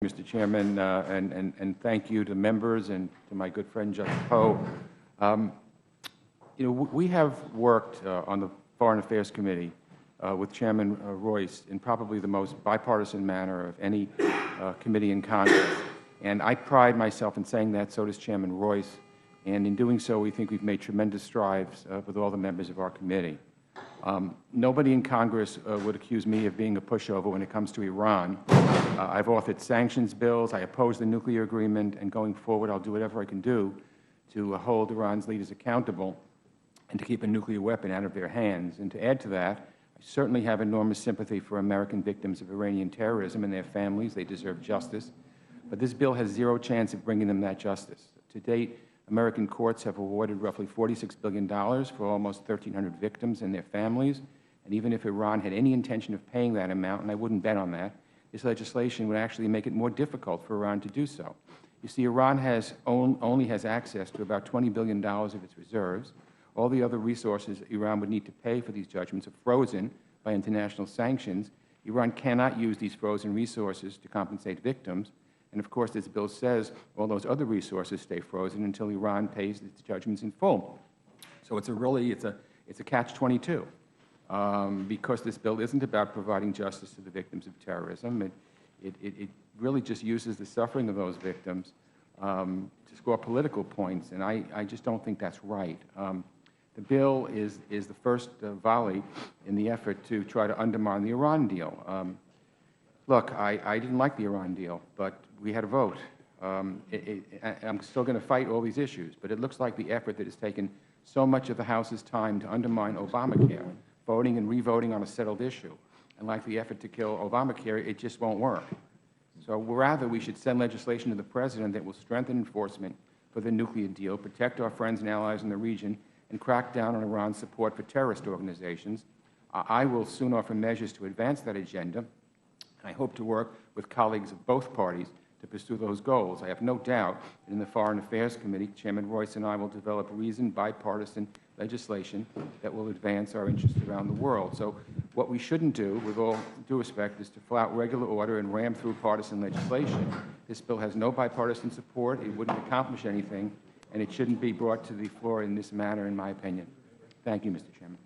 Mr. Chairman, and thank you to members and to my good friend Justice Poe. We have worked on the Foreign Affairs Committee with Chairman Royce in probably the most bipartisan manner of any committee in Congress. And I pride myself in saying that, so does Chairman Royce. And in doing so, we think we've made tremendous strides with all the members of our committee. Nobody in Congress would accuse me of being a pushover when it comes to Iran. I've authored sanctions bills. I oppose the nuclear agreement. And going forward, I'll do whatever I can do to hold Iran's leaders accountable and to keep a nuclear weapon out of their hands. And to add to that, I certainly have enormous sympathy for American victims of Iranian terrorism and their families. They deserve justice. But this bill has zero chance of bringing them that justice. To date, American courts have awarded roughly $46 billion for almost 1,300 victims and their families. And even if Iran had any intention of paying that amount, and I wouldn't bet on that, this legislation would actually make it more difficult for Iran to do so. You see, Iran only has access to about $20 billion of its reserves. All the other resources Iran would need to pay for these judgments are frozen by international sanctions. Iran cannot use these frozen resources to compensate victims. And of course, this bill says all those other resources stay frozen until Iran pays its judgments in full. So it's a catch-22, because this bill isn't about providing justice to the victims of terrorism. It really just uses the suffering of those victims to score political points, and I just don't think that's right. The bill is the first volley in the effort to try to undermine the Iran deal. Look, I didn't like the Iran deal, but we had a vote. I'm still going to fight all these issues, but it looks like the effort that has taken so much of the House's time to undermine Obamacare, voting and re-voting on a settled issue, and like the effort to kill Obamacare, it just won't work. So rather, we should send legislation to the President that will strengthen enforcement for the nuclear deal, protect our friends and allies in the region, and crack down on Iran's support for terrorist organizations. I will soon offer measures to advance that agenda, and I hope to work with colleagues of both parties to pursue those goals. I have no doubt that in the Foreign Affairs Committee, Chairman Royce and I will develop reasoned, bipartisan legislation that will advance our interests around the world. So what we shouldn't do, with all due respect, is to flout regular order and ram through partisan legislation. This bill has no bipartisan support. It wouldn't accomplish anything, and it shouldn't be brought to the floor in this manner, in my opinion. Thank you, Mr. Chairman.